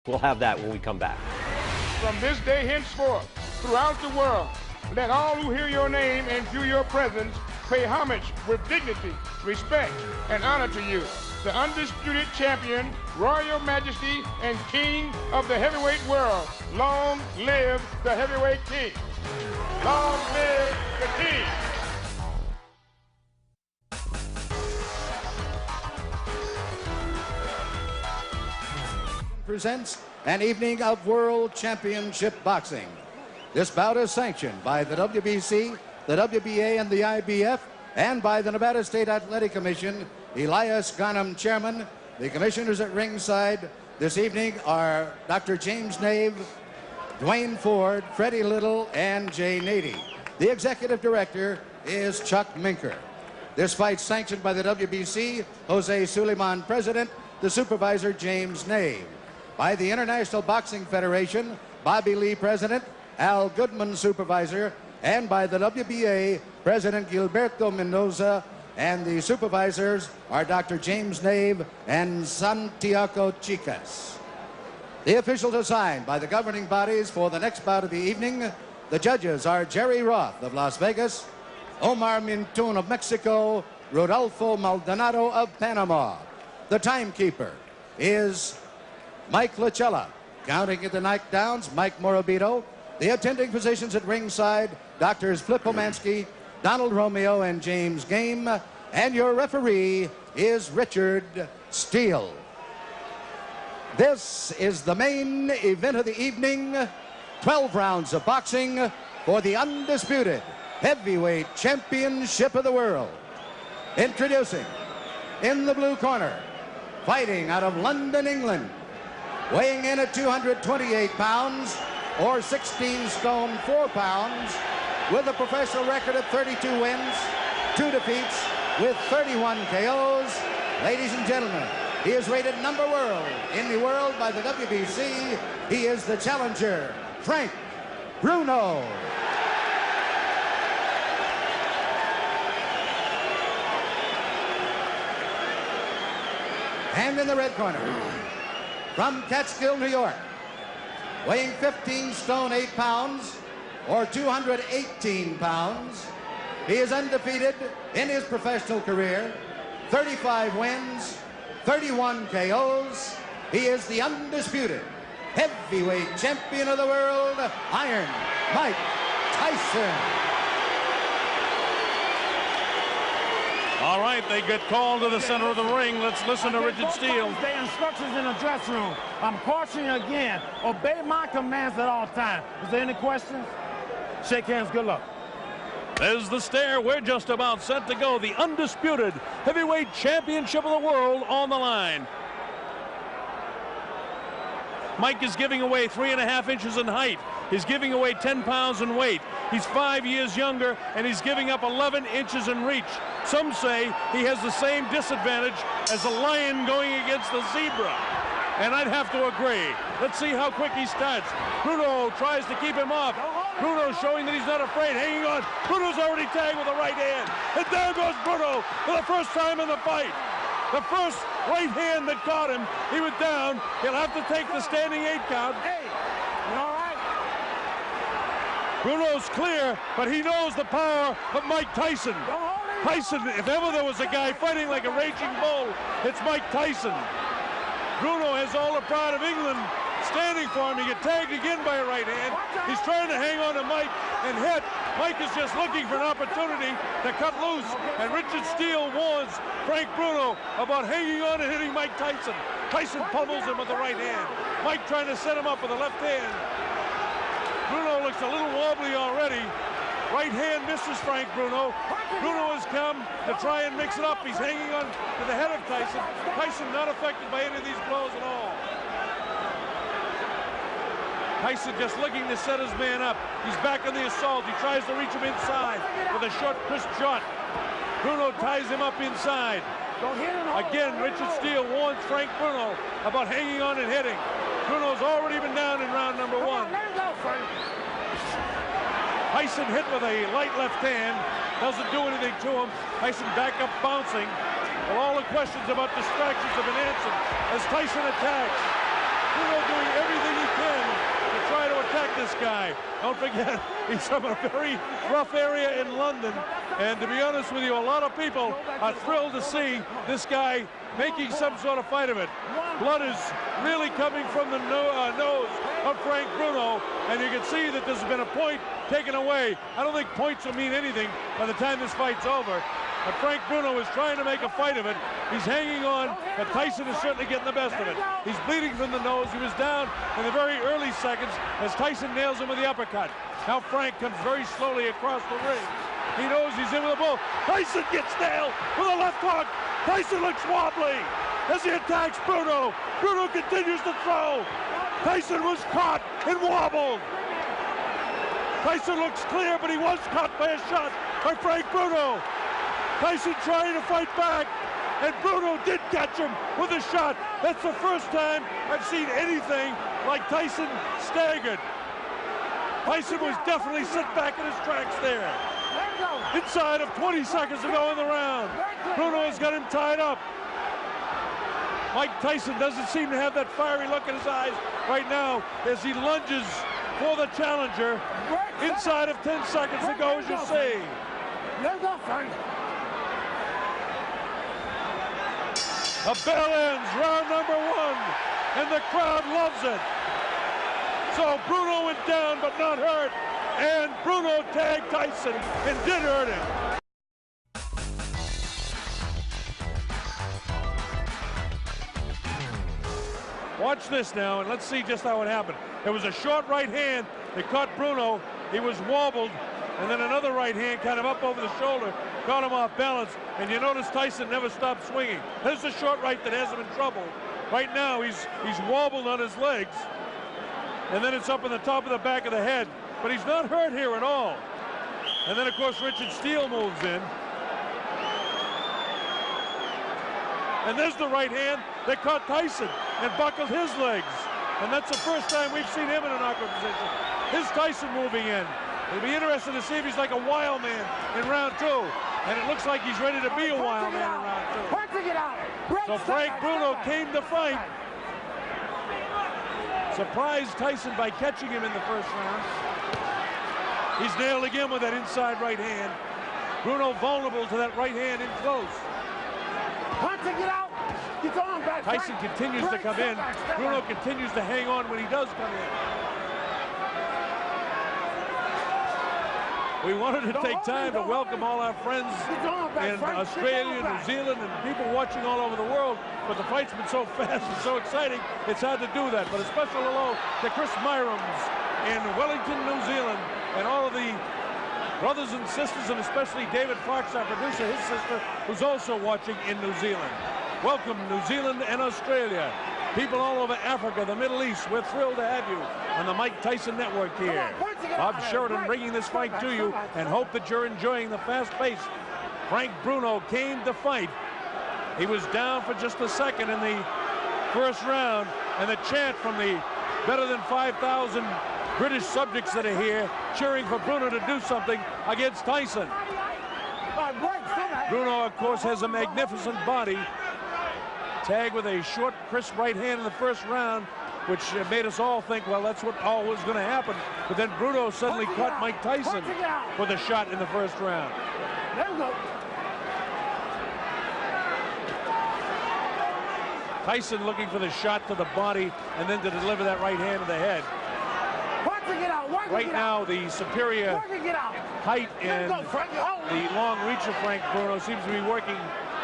We'll have that when we come back. From this day henceforth, throughout the world, let all who hear your name and view your presence pay homage with dignity, respect, and honor to you, the undisputed champion, royal majesty, and king of the heavyweight world. Long live the heavyweight king. Long live the king. Presents an evening of World Championship Boxing. This bout is sanctioned by the WBC, the WBA, and the IBF, and by the Nevada State Athletic Commission. Elias Garnham, chairman. The commissioners at ringside this evening are Dr. James Nave, Dwayne Ford, Freddie Little, and Jay Nady. The executive director is Chuck Minker. This fight sanctioned by the WBC, Jose Suleiman, president, the supervisor, James Nave. By the International Boxing Federation, Bobby Lee, president, Al Goodman, supervisor, and by the WBA, President Gilberto Mendoza, and the supervisors are Dr. James Nave and Santiago Chicas. The officials assigned by the governing bodies for the next bout of the evening, the judges are Jerry Roth of Las Vegas, Omar Mintun of Mexico, Rodolfo Maldonado of Panama. The timekeeper is Mike Lachella. Counting at the knockdowns, Mike Morabito. The attending physicians at ringside, Doctors Flip Omansky, Donald Romeo, and James Game. And your referee is Richard Steele. This is the main event of the evening. 12 rounds of boxing for the undisputed heavyweight championship of the world. Introducing, in the blue corner, fighting out of London, England, weighing in at 228 pounds, or 16 stone 4 pounds, with a professional record of 32 wins, 2 defeats, with 31 KOs. Ladies and gentlemen, he is rated number world in the world by the WBC. He is the challenger, Frank Bruno. And in the red corner, from Catskill, New York, weighing 15 stone 8 pounds, or 218 pounds, he is undefeated in his professional career, 35 wins, 31 KOs. He is the undisputed heavyweight champion of the world, Iron Mike Tyson. All right, they get called to the center of the ring. Let's listen to Richard Steele. The instructions in the dressing room. I'm cautioning you again. Obey my commands at all times. Is there any questions? Shake hands. Good luck. There's the stare. We're just about set to go. The undisputed heavyweight championship of the world on the line. Mike is giving away 3.5 inches in height. He's giving away 10 pounds in weight. He's 5 years younger, and he's giving up 11 inches in reach. Some say he has the same disadvantage as a lion going against the zebra. And I'd have to agree. Let's see how quick he starts. Bruno tries to keep him off. Bruno showing that he's not afraid, hanging on. Bruno's already tagged with a right hand. And down goes Bruno for the first time in the fight. The first right hand that caught him, he was down. He'll have to take the standing 8 count. Hey, you all right? Bruno's clear, but he knows the power of Mike Tyson. Tyson, if ever there was a guy fighting like a raging bull, it's Mike Tyson. Bruno has all the pride of England standing for him. He get tagged again by a right hand. He's trying to hang on to Mike and hit. Mike is just looking for an opportunity to cut loose. And Richard Steele warns Frank Bruno about hanging on and hitting Mike Tyson. Tyson pummels him with the right hand. Mike trying to set him up with the left hand. Bruno looks a little wobbly already. Right hand misses Frank Bruno. Bruno has come to try and mix it up. He's hanging on to the head of Tyson. Tyson not affected by any of these blows at all. Tyson just looking to set his man up. He's back on the assault. He tries to reach him inside with a short, crisp shot. Bruno ties him up inside. Again, Richard Steele warns Frank Bruno about hanging on and hitting. Bruno's already been down in round number 1. Tyson hit with a light left hand. Doesn't do anything to him. Tyson back up bouncing. Well, all the questions about distractions have been answered as Tyson attacks. Bruno doing this guy. Don't forget, he's from a very rough area in London. And to be honest with you, a lot of people are thrilled to see this guy making some sort of fight of it. Blood is really coming from the nose of Frank Bruno, and you can see that there's been a point taken away. I don't think points will mean anything by the time this fight's over. But Frank Bruno is trying to make a fight of it. He's hanging on, but Tyson is certainly getting the best of it. He's bleeding from the nose. He was down in the very early seconds as Tyson nails him with the uppercut. Now Frank comes very slowly across the ring. He knows he's in with a bull. Tyson gets nailed with a left hook. Tyson looks wobbly as he attacks Bruno. Bruno continues to throw. Tyson was caught and wobbled. Tyson looks clear, but he was caught by a shot by Frank Bruno. Tyson trying to fight back, and Bruno did catch him with a shot. That's the first time I've seen anything like Tyson staggered. Tyson was definitely set back in his tracks there. Inside of 20 seconds to go in the round. Bruno has got him tied up. Mike Tyson doesn't seem to have that fiery look in his eyes right now as he lunges for the challenger. Inside of 10 seconds to go, as you see. The bell ends, round number 1, and the crowd loves it. So Bruno went down but not hurt, and Bruno tagged Tyson and did hurt him. Watch this now, and let's see just how it happened. It was a short right hand that caught Bruno. He was wobbled, and then another right hand kind of up over the shoulder caught him off balance, and you notice Tyson never stopped swinging. There's the short right that has him in trouble. Right now, he's wobbled on his legs, and then it's up in the top of the back of the head, but he's not hurt here at all. And then, of course, Richard Steele moves in. And there's the right hand that caught Tyson and buckled his legs. And that's the first time we've seen him in a knockout position. Here's Tyson moving in. It'll be interesting to see if he's like a wild man in round 2. And it looks like he's ready to be a wild man in round 2. So Frank Bruno came to fight. Surprised Tyson by catching him in the first round. He's nailed again with that inside right hand. Bruno vulnerable to that right hand in close. Tyson continues to come in. Bruno continues to hang on when he does come in. We wanted to take time to welcome all our friends in Australia, New Zealand, and people watching all over the world, but the fight's been so fast and so exciting, it's hard to do that. But a special hello to Chris Myrams in Wellington, New Zealand, and all of the brothers and sisters, and especially David Fox, our producer, his sister, who's also watching in New Zealand. Welcome, New Zealand and Australia. People all over Africa, the Middle East, we're thrilled to have you on the Mike Tyson Network here. Bob Sheridan bringing this fight to you, and hope that you're enjoying the fast pace. Frank Bruno came to fight. He was down for just a second in the first round, and the chant from the better than 5,000 British subjects that are here cheering for Bruno to do something against Tyson. Bruno, of course, has a magnificent body. Tagged with a short, crisp right hand in the first round, which made us all think, well, that's what all was going to happen. But then Bruno suddenly caught Mike Tyson with a shot in the first round. Tyson looking for the shot to the body and then to deliver that right hand to the head. Right now, the superior height and the long reach of Frank Bruno seems to be working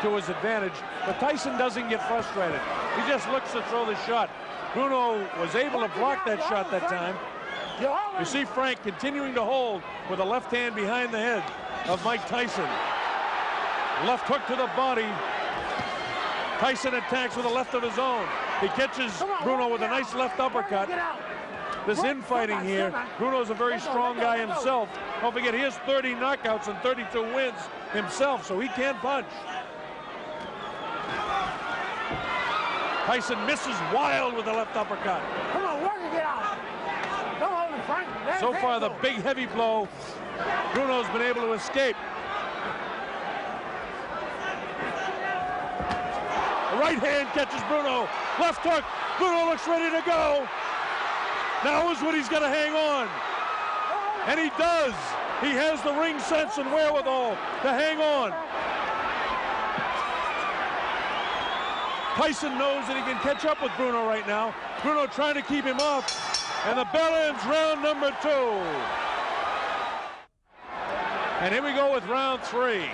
to his advantage, but Tyson doesn't get frustrated. He just looks to throw the shot. Bruno was able to block that shot that time. You see Frank continuing to hold with a left hand behind the head of Mike Tyson. Left hook to the body. Tyson attacks with a left of his own. He catches Bruno with a nice left uppercut. This infighting here, Bruno's a very strong guy himself. Don't forget, he has 30 knockouts and 32 wins himself, so he can punch. Tyson misses wild with the left uppercut. Come on, work it out. Don't hold him, Frank. So far, the big heavy blow, Bruno's been able to escape. The right hand catches Bruno. Left hook. Bruno looks ready to go. Now is when he's got to hang on. And he does. He has the ring sense and wherewithal to hang on. Tyson knows that he can catch up with Bruno right now. Bruno trying to keep him off. And the bell ends round number 2. And here we go with round 3.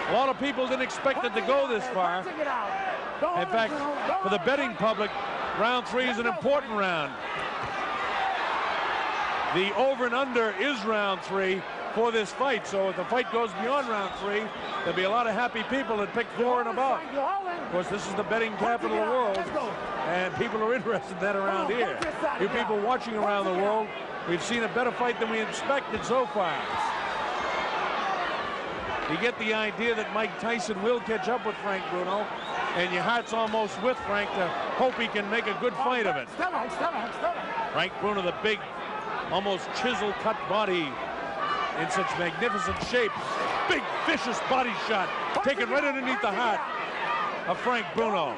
A lot of people didn't expect it to go this far. In fact, for the betting public, round 3 is an important round. The over and under is round 3 for this fight. So if the fight goes beyond round 3, there'll be a lot of happy people that pick 4 and above. Of course, this is the betting capital of the world, and people are interested in that around here. You people watching around the world, we've seen a better fight than we expected so far. You get the idea that Mike Tyson will catch up with Frank Bruno, and your heart's almost with Frank to hope he can make a good fight of it. Frank Bruno, the big, almost chisel-cut body in such magnificent shape. Big, vicious body shot taken right underneath the heart of Frank Bruno.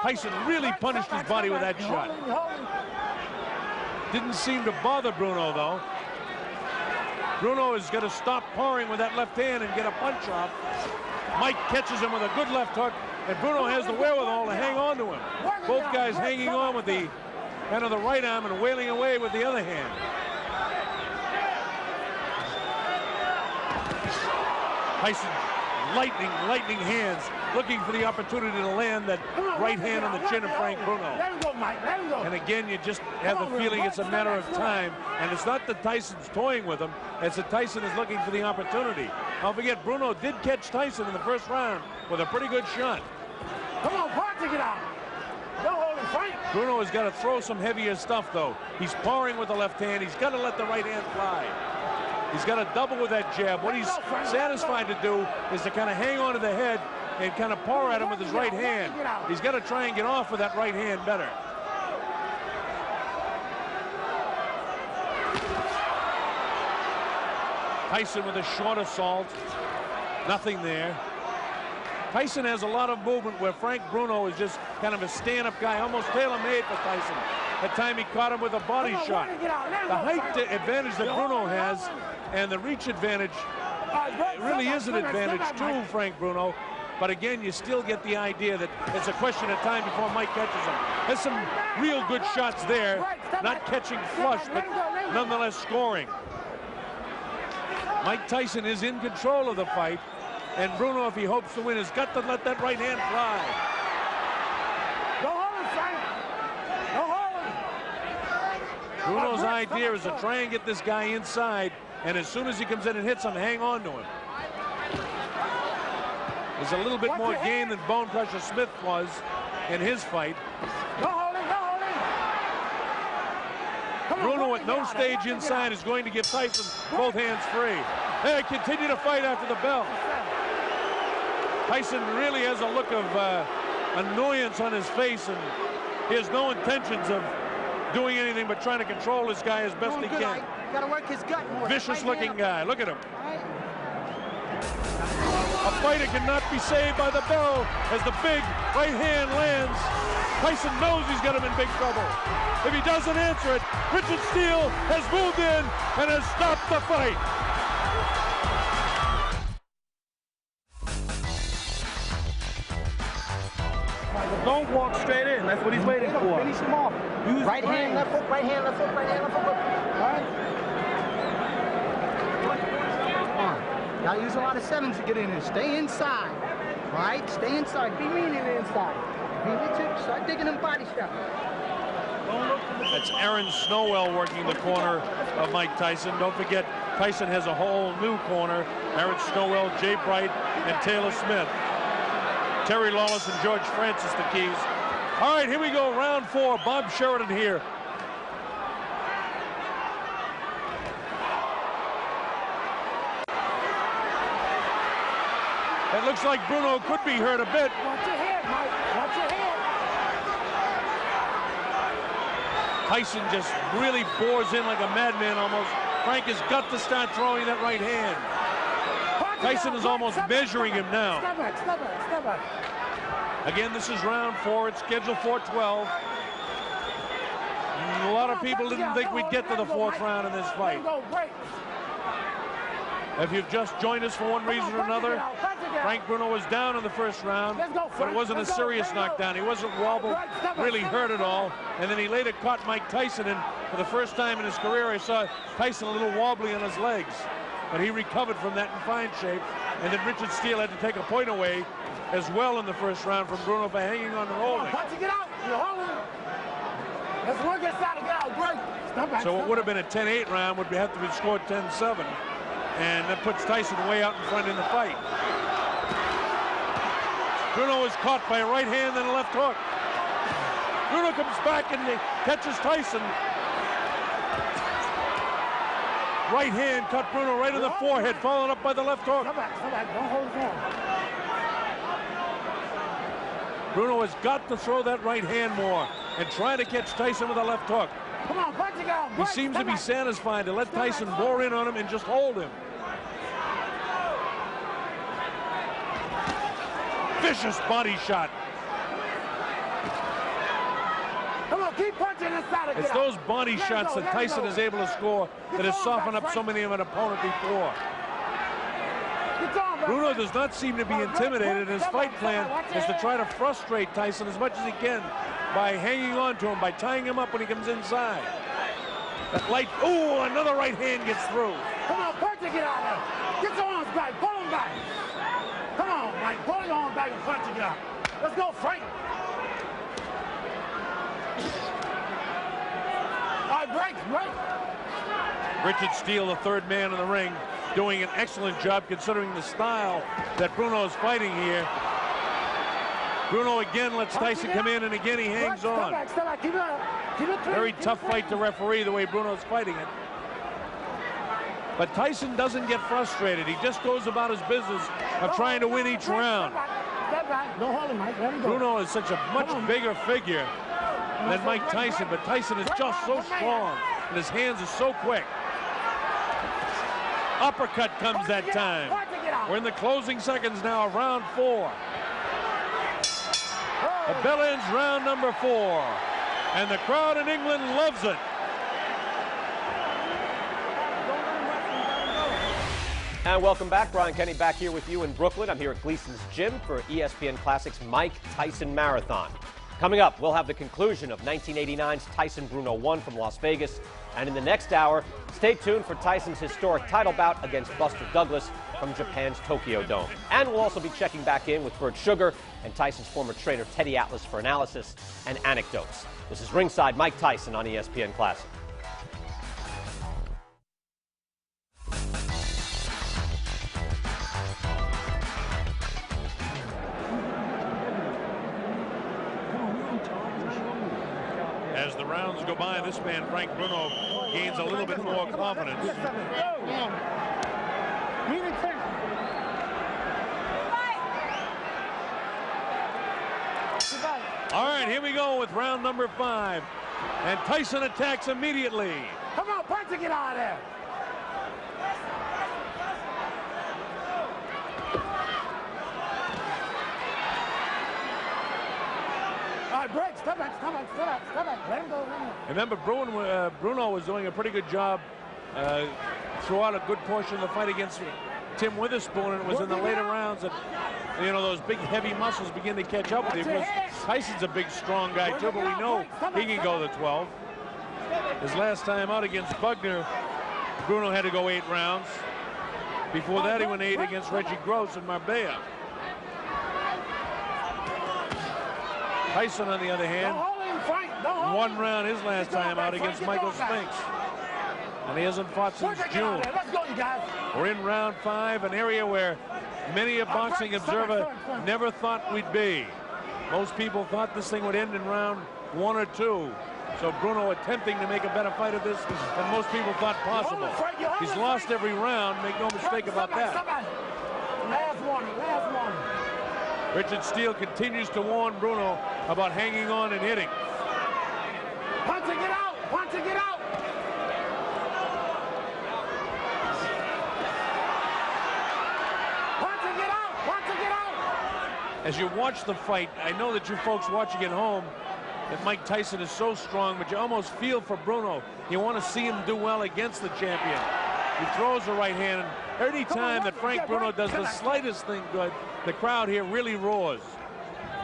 Tyson really punished his body with that shot. Didn't seem to bother Bruno, though. Bruno is going to stop pouring with that left hand and get a punch off. Mike catches him with a good left hook, and Bruno has the wherewithal to hang on to him. Both guys hanging on with the end of the right arm and wailing away with the other hand. Tyson, lightning hands, looking for the opportunity to land that right hand on the chin of Frank Bruno. And again, you just have the feeling it's a matter of time. And it's not that Tyson's toying with him, it's that Tyson is looking for the opportunity. Don't forget, Bruno did catch Tyson in the first round with a pretty good shot. Come on, Parker, get out. Don't hold him, Frank. Bruno has got to throw some heavier stuff, though. He's powering with the left hand. He's got to let the right hand fly. He's got to double with that jab. What he's satisfied to do is to kind of hang on to the head and kind of pour at him with his right hand. He's got to try and get off with that right hand better. Tyson with a short assault. Nothing there. Tyson has a lot of movement where Frank Bruno is just kind of a stand-up guy, almost tailor-made for Tyson. That time he caught him with a body shot. The height advantage that Bruno has and the reach advantage really is an advantage to Frank Bruno. But again, you still get the idea that it's a question of time before Mike catches him. There's some real good shots there, not catching flush, but nonetheless scoring. Mike Tyson is in control of the fight, and Bruno, if he hopes to win, has got to let that right hand fly. Bruno's idea is to try and get this guy inside, and as soon as he comes in and hits him, hang on to him. There's a little bit more game than Bone Crusher Smith was in his fight. Bruno at no stage inside is going to give Tyson both hands free. They continue to fight after the bell. Tyson really has a look of annoyance on his face, and he has no intentions of doing anything but trying to control this guy as best he can. Got to work his gut more. Vicious-looking guy. Look at him. A fighter cannot be saved by the bell as the big right hand lands. Tyson knows he's got him in big trouble. If he doesn't answer it, Richard Steele has moved in and has stopped the fight. Don't walk straight in. That's what he's waiting for. Finish him off. Use right hand, left hook, right hand, left hook, right hand, left hook. All right. Come on. Gotta use a lot of sevens to get in there. Stay inside. All right? Stay inside. Be mean in the inside. Start digging them body shots. That's Aaron Snowell working the corner of Mike Tyson. Don't forget, Tyson has a whole new corner. Aaron Snowell, Jay Bright, and Taylor Smith. Terry Lawless and George Francis, the keys. All right, here we go, round 4. Bob Sheridan here. It looks like Bruno could be hurt a bit. Watch your head, Mike. Watch your head. Tyson just really bores in like a madman almost. Frank has got to start throwing that right hand. Tyson is almost measuring him now. Step back, step back, step back. Again, this is round 4. It's scheduled for 12. A lot of of people didn't think we'd get to the 4th round in this fight. If you've just joined us for one reason or another, Frank Bruno was down in the 1st round, but it wasn't a serious knockdown. He wasn't wobbled, really hurt at all, and then he later caught Mike Tyson, and for the first time in his career, I saw Tyson a little wobbly on his legs, but he recovered from that in fine shape, and then Richard Steele had to take a point away as well in the 1st round from Bruno for hanging on and holding. So what would have been a 10-8 round would have to be scored 10-7. And that puts Tyson way out in front in the fight. Bruno is caught by a right hand and a left hook. Bruno comes back and catches Tyson. Right hand cut Bruno right in the forehead, followed up by the left hook. Don't hold on. Bruno has got to throw that right hand more and try to catch Tyson with a left hook. Come on, punch it out. He seems to be satisfied to let Tyson bore in on him and just hold him. Vicious body shot. Come on, keep punching inside. It's those body shots that Tyson is able to score that has softened up so many of an opponent before. Bruno does not seem to be intimidated. His fight plan is to try to frustrate Tyson as much as he can by hanging on to him, by tying him up when he comes inside. That light, ooh, another right hand gets through. Come on, punch it, get out of there. Get your arms back, pull them back. Come on, Mike, pull your arms back and punch it out. Let's go, Frank. All right, break. Richard Steele, the 3rd man in the ring, doing an excellent job considering the style that Bruno is fighting here. Bruno again lets Tyson come in, and again he hangs on. Very tough fight to referee the way Bruno's fighting it. But Tyson doesn't get frustrated. He just goes about his business of trying to win each round. Bruno is such a much bigger figure than Mike Tyson, but Tyson is just so strong, and his hands are so quick. Uppercut comes that time. We're in the closing seconds now of round 4. The bell ends round number 4, and the crowd in England loves it. And welcome back. Brian Kenny back here with you in Brooklyn. I'm here at Gleason's Gym for ESPN Classic's Mike Tyson Marathon. Coming up, we'll have the conclusion of 1989's Tyson Bruno 1 from Las Vegas. And in the next hour, stay tuned for Tyson's historic title bout against Buster Douglas from Japan's Tokyo Dome. And we'll also be checking back in with Bert Sugar and Tyson's former trainer Teddy Atlas for analysis and anecdotes. This is Ringside Mike Tyson on ESPN Classic. As the rounds go by, this man, Frank Bruno, gains a little bit more confidence. All right, here we go with round number 5. And Tyson attacks immediately. Come on, punch it, get out of there. Break, step back. Let him go. Remember, Bruno was doing a pretty good job throughout a good portion of the fight against Tim Witherspoon, and it was in the later rounds that, you know, those big, heavy muscles begin to catch up with him. Tyson's a big, strong guy, too, but we know he can go the 12. His last time out against Bugner, Bruno had to go 8 rounds. Before that, he went 8 against Reggie Gross in Marbella. Tyson, on the other hand, 1 round his last time out against Michael Spinks. And he hasn't fought since June. We're in round 5, an area where many a boxing observer never thought we'd be. Most people thought this thing would end in round 1 or 2. So Bruno attempting to make a better fight of this than most people thought possible. He's lost every round, make no mistake about that. Last one. Richard Steele continues to warn Bruno about hanging on and hitting. Punch it, get out! Punch it, get out! Punch it, get out! Punch it, get out! As you watch the fight, I know that you folks watching at home that Mike Tyson is so strong, but you almost feel for Bruno. You want to see him do well against the champion. He throws the right hand, and any time that Frank Bruno does the slightest thing good, the crowd here really roars.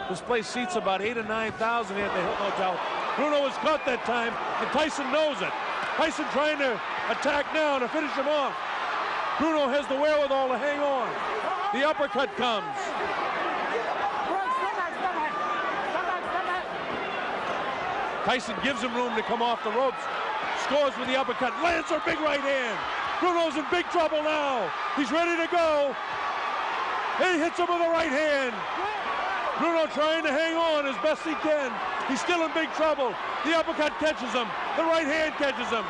This place seats about 8,000 or 9,000 here at the Hilton Hotel. Bruno was caught that time, and Tyson knows it. Tyson trying to attack now to finish him off. Bruno has the wherewithal to hang on. The uppercut comes. Tyson gives him room to come off the ropes. Scores with the uppercut. Lands her big right hand. Bruno's in big trouble now. He's ready to go. He hits him with the right hand. Bruno trying to hang on as best he can. He's still in big trouble. The uppercut catches him. The right hand catches him.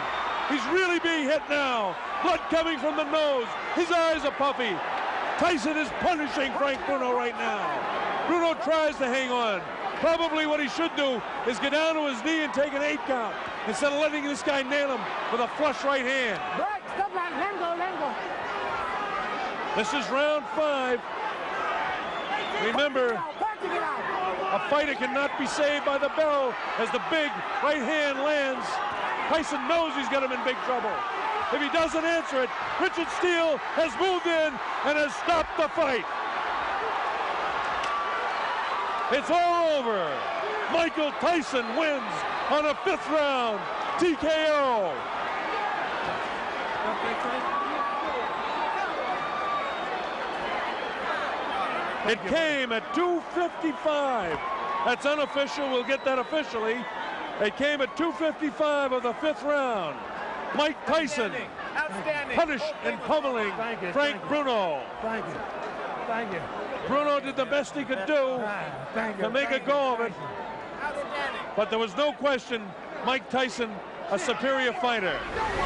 He's really being hit now. Blood coming from the nose. His eyes are puffy. Tyson is punishing Frank Bruno right now. Bruno tries to hang on. Probably what he should do is get down to his knee and take an 8 count instead of letting this guy nail him with a flush right hand. This is round 5. Remember, a fighter cannot be saved by the bell as the big right hand lands. Tyson knows he's got him in big trouble. If he doesn't answer it, Richard Steele has moved in and has stopped the fight. It's all over. Michael Tyson wins on a 5th round TKO. It came at 2:55. That's unofficial. We'll get that officially. It came at 2:55 of the 5th round. Mike Tyson punished and pummeling Frank Bruno. Thank you. Thank you. Bruno did the best he could do to make a go of it. But there was no question Mike Tyson a superior fighter.